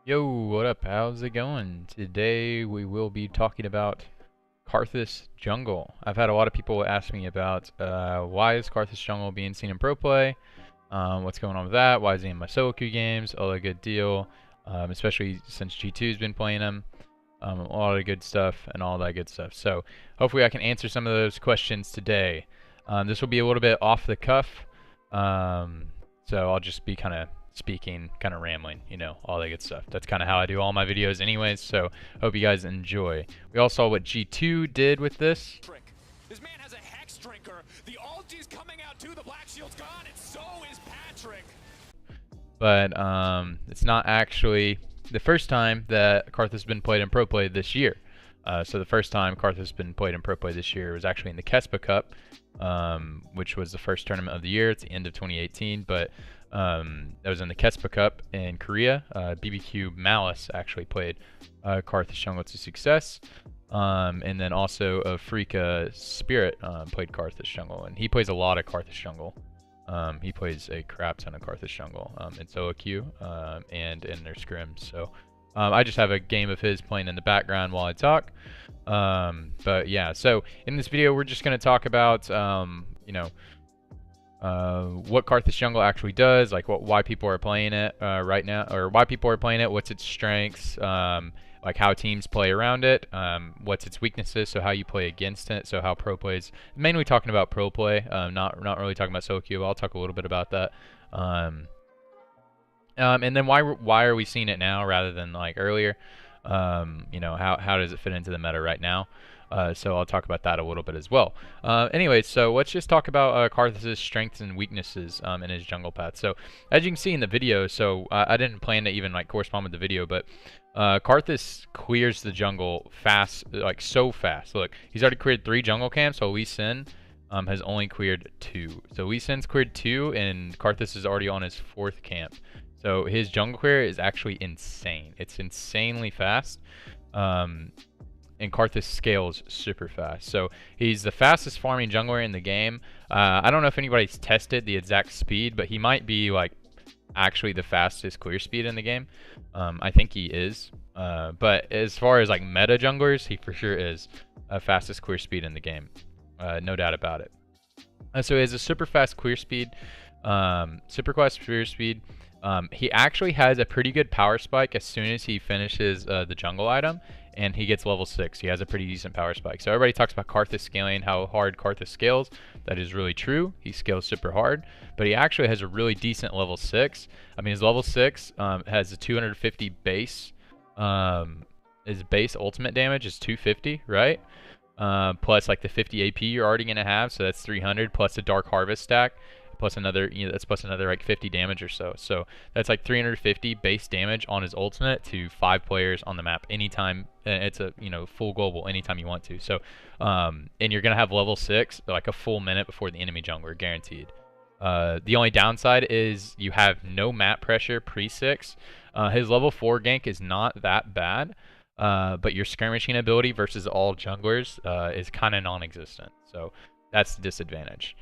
Yo, what up? How's it going? Today we will be talking about Karthus Jungle. I've had a lot of people ask me about why is Karthus Jungle being seen in pro play, what's going on with that, why is he in my solo queue games, all that good deal, especially since G2's been playing him, a lot of good stuff and all that good stuff. So hopefully I can answer some of those questions today. This will be a little bit off the cuff, so I'll just be kind of speaking, kind of rambling, you know, all that good stuff. That's kind of how I do all my videos anyways, so hope you guys enjoy. We all saw what G2 did with this. This man has a Hex Drinker. The ulti's coming out too. The Black Shield's gone, and so is Patrick. But it's not actually the first time that Karthus has been played in pro play this year. So the first time Karthus has been played in pro play this year was actually in the Kespa Cup, which was the first tournament of the year. It's the end of 2018, but that was in the Kespa Cup in Korea. BBQ Malice actually played Karthus Jungle to success. And then also Afrika Spirit played Karthus Jungle, and he plays a lot of Karthus Jungle. He plays a crap ton of Karthus Jungle in solo queue and in their scrims. So I just have a game of his playing in the background while I talk. But yeah, so in this video we're just going to talk about what Karthus Jungle actually does, like why people are playing it right now, or why people are playing it, what's its strengths, like how teams play around it, what's its weaknesses, so how you play against it, so how pro plays. Mainly talking about pro play, not really talking about solo queue. I'll talk a little bit about that. And then why are we seeing it now rather than like earlier? How does it fit into the meta right now? So I'll talk about that a little bit as well. Anyway, so let's just talk about Karthus' strengths and weaknesses in his jungle path. So as you can see in the video, so I didn't plan to even like correspond with the video, but Karthus clears the jungle fast, like so fast. Look, he's already cleared 3 jungle camps, so Lee Sin has only cleared 2. So Lee Sin's cleared 2, and Karthus is already on his 4th camp. So his jungle clear is actually insane. It's insanely fast. And Karthus scales super fast. So he's the fastest farming jungler in the game. I don't know if anybody's tested the exact speed, but he might be like actually the fastest clear speed in the game. I think he is. But as far as like meta junglers, he for sure is fastest clear speed in the game. No doubt about it. So he has a super fast clear speed, super fast clear speed. He actually has a pretty good power spike as soon as he finishes the jungle item, and he gets level 6. He has a pretty decent power spike. So everybody talks about Karthus scaling, how hard Karthus scales. That is really true. He scales super hard, but he actually has a really decent level 6. I mean, his level 6 has a 250 base. His base ultimate damage is 250, right? Plus like the 50 AP you're already going to have, so that's 300, plus a Dark Harvest stack. Plus another, that's plus another like 50 damage or so. So that's like 350 base damage on his ultimate to 5 players on the map anytime. It's a full global anytime you want to. So and you're gonna have level 6 like a full minute before the enemy jungler, guaranteed. The only downside is you have no map pressure pre-6. His level 4 gank is not that bad, but your skirmishing ability versus all junglers is kind of non-existent. So that's the disadvantage.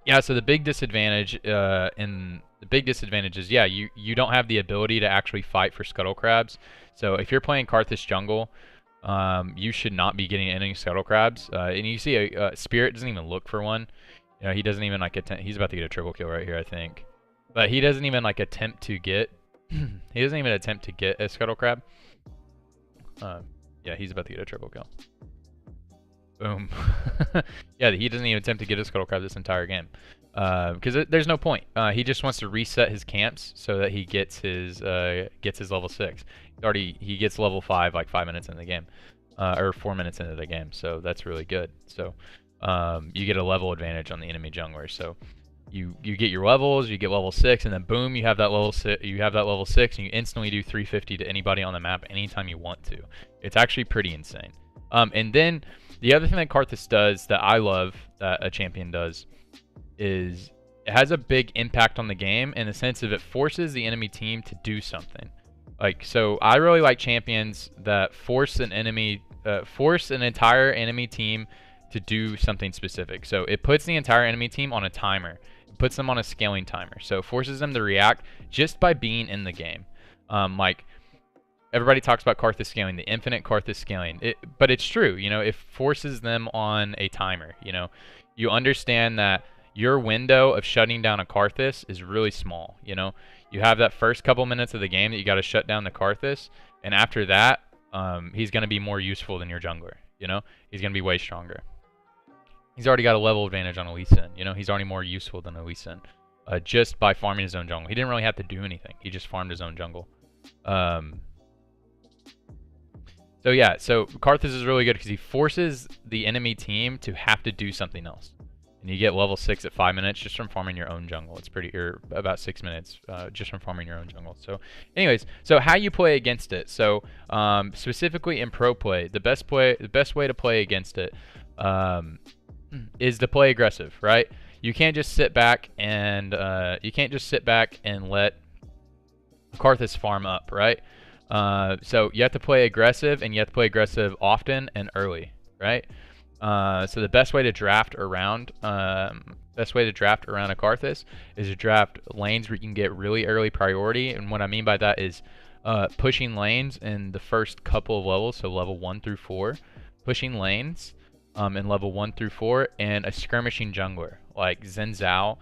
Yeah, so the big disadvantage is, yeah, you don't have the ability to actually fight for scuttle crabs. So if you're playing Karthus Jungle, you should not be getting any scuttle crabs. And you see a Spirit doesn't even look for one. He doesn't even like attempt. He's about to get a triple kill right here, I think. But he doesn't even like attempt to get. He doesn't even attempt to get a scuttle crab. Yeah, he's about to get a triple kill. Boom. Yeah, he doesn't even attempt to get a scuttle crab this entire game, because there's no point. He just wants to reset his camps so that he gets his level 6. He gets level 5 like 5 minutes into the game, or 4 minutes into the game. So that's really good. So you get a level advantage on the enemy jungler. So you get your levels, you get level 6, and then boom, you have that level 6. You have that level 6, and you instantly do 350 to anybody on the map anytime you want to. It's actually pretty insane. And then the other thing that Karthus does that I love that a champion does is it has a big impact on the game in the sense of it forces the enemy team to do something. Like, so I really like champions that force an entire enemy team to do something specific. So it puts the entire enemy team on a timer. puts them on a scaling timer. So it forces them to react just by being in the game. Like everybody talks about Karthus scaling, the infinite Karthus scaling, but it's true. You know, it forces them on a timer. You know, you understand that your window of shutting down a Karthus is really small. You know, you have that first couple minutes of the game that you got to shut down the Karthus, and after that, he's going to be more useful than your jungler. You know, he's going to be way stronger. He's already got a level advantage on a Lee Sin. You know, he's already more useful than a Lee Sin, just by farming his own jungle. He didn't really have to do anything. He just farmed his own jungle. So yeah, so Karthus is really good because he forces the enemy team to have to do something else. And you get level 6 at 5 minutes just from farming your own jungle. It's pretty, or about 6 minutes just from farming your own jungle. So anyways, so how you play against it. So specifically in pro play, the best way to play against it is to play aggressive, right? You can't just sit back and let Karthus farm up, right? So you have to play aggressive, and you have to play aggressive often and early, right? So the best way to draft around a Karthus is to draft lanes where you can get really early priority. And what I mean by that is pushing lanes in the first couple of levels, so level 1 through 4, pushing lanes in level 1 through 4, and a skirmishing jungler like Xin Zhao,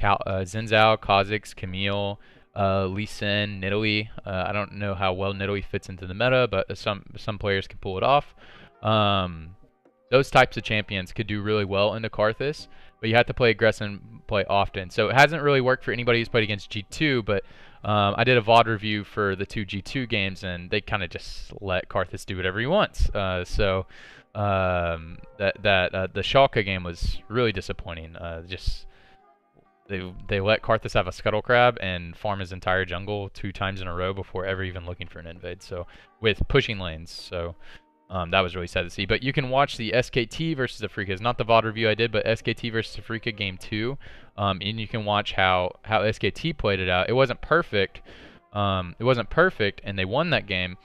Kha'Zix, Camille, Lee Sin, Nidalee. I don't know how well Nidalee fits into the meta, but some players can pull it off. Those types of champions could do really well into Karthus, but you have to play aggressive and play often. So it hasn't really worked for anybody who's played against G2, but I did a VOD review for the 2 G2 games, and they kind of just let Karthus do whatever he wants. The Schalke game was really disappointing. They let Karthus have a scuttle crab and farm his entire jungle 2 times in a row before ever even looking for an invade. So with pushing lanes, so that was really sad to see. But you can watch the SKT versus Afrika. Not the VOD review I did, but SKT versus Afrika game 2, and you can watch how SKT played it out. It wasn't perfect. And they won that game.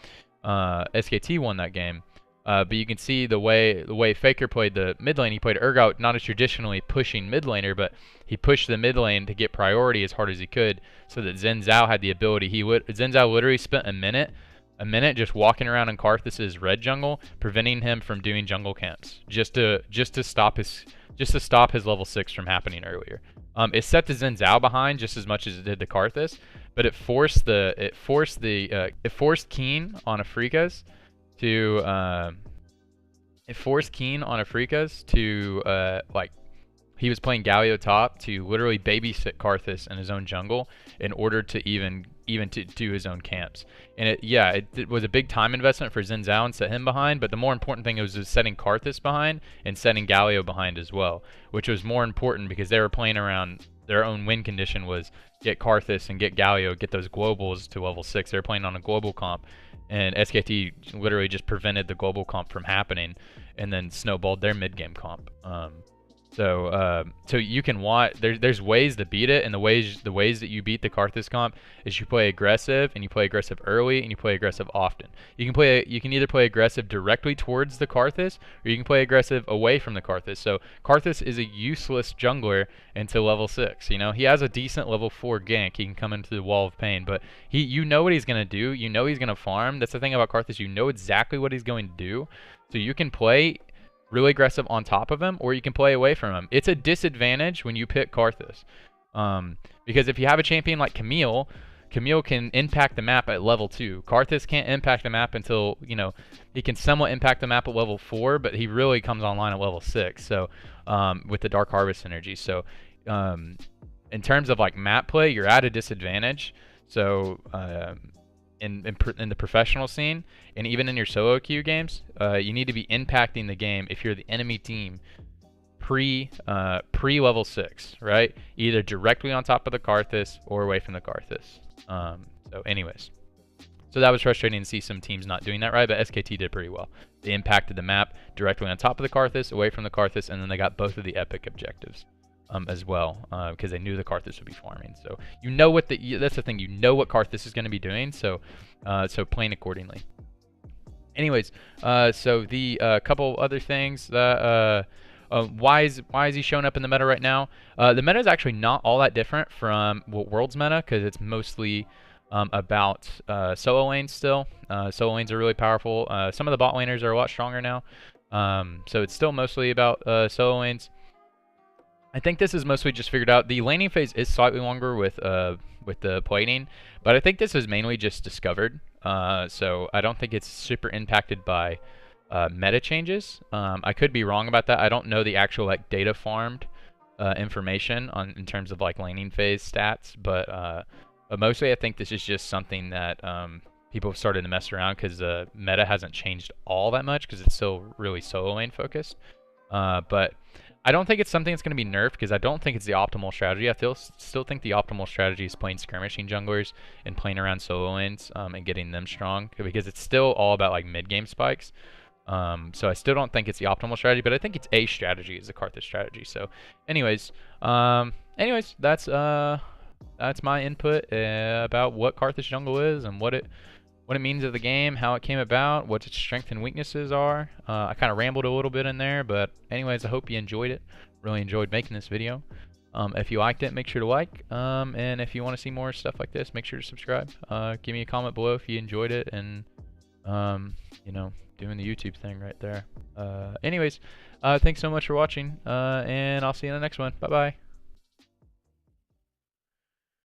SKT won that game. But you can see the way Faker played the mid lane. He played Urgot, not a traditionally pushing mid laner, but he pushed the mid lane to get priority as hard as he could, so that Xin Zhao had the ability. Xin Zhao literally spent a minute just walking around in Karthus's red jungle, preventing him from doing jungle camps, just to stop his level 6 from happening earlier. It set the Xin Zhao behind just as much as it did the Karthus, but it forced Keen on Afrika's to like, he was playing Galio top to literally babysit Karthus in his own jungle in order to even to do his own camps. And it was a big time investment for Xin Zhao and set him behind, but the more important thing was setting Karthus behind and setting Galio behind as well, which was more important because they were playing around their own win condition was get Karthus and get Galio, get those globals to level 6. They were playing on a global comp, and SKT literally just prevented the global comp from happening and then snowballed their mid-game comp. So you can watch. There's ways to beat it, and the ways that you beat the Karthus comp is you play aggressive, and you play aggressive early, and you play aggressive often. You can either play aggressive directly towards the Karthus, or you can play aggressive away from the Karthus. So Karthus is a useless jungler until level 6. You know, he has a decent level 4 gank. He can come into the wall of pain, but you know what he's gonna do. You know he's gonna farm. That's the thing about Karthus. You know exactly what he's going to do. So you can play really aggressive on top of him, or you can play away from him. It's a disadvantage when you pick Karthus, because if you have a champion like Camille can impact the map at level 2. Karthus can't impact the map until, you know, he can somewhat impact the map at level 4, but he really comes online at level 6. So with the Dark Harvest synergy. So in terms of like map play, you're at a disadvantage. So in the professional scene, and even in your solo queue games, you need to be impacting the game if you're the enemy team pre level 6, right? Either directly on top of the Karthus or away from the Karthus. So anyways, so that was frustrating to see some teams not doing that right, but SKT did pretty well. They impacted the map directly on top of the Karthus, away from the Karthus, and then they got both of the epic objectives as well, because they knew the Karthus would be farming. So you know what that's the thing. You know what Karthus is going to be doing. So playing accordingly. Anyways, so the couple other things that Why is he showing up in the meta right now? The meta is actually not all that different from World's meta because it's mostly about solo lanes still. Solo lanes are really powerful. Some of the bot laners are a lot stronger now. So it's still mostly about solo lanes. I think this is mostly just figured out. The laning phase is slightly longer with the plating, but I think this is mainly just discovered. So I don't think it's super impacted by meta changes. I could be wrong about that. I don't know the actual like data farmed information on in terms of like laning phase stats, but mostly I think this is just something that people have started to mess around because the meta hasn't changed all that much because it's still really solo lane focused. But I don't think it's something that's going to be nerfed because I don't think it's the optimal strategy. I still think the optimal strategy is playing skirmishing junglers and playing around solo lanes and getting them strong because it's still all about like mid-game spikes. So I still don't think it's the optimal strategy, but I think it's a strategy, is the Karthus strategy. So anyways, that's my input about what Karthus Jungle is and what it means of the game, how it came about, what its strengths and weaknesses are. I kind of rambled a little bit in there, but anyways, I hope you enjoyed it. Really enjoyed making this video. If you liked it, make sure to like. And if you want to see more stuff like this, make sure to subscribe. Give me a comment below if you enjoyed it, and you know, doing the YouTube thing right there. Anyways, thanks so much for watching, and I'll see you in the next one. Bye bye.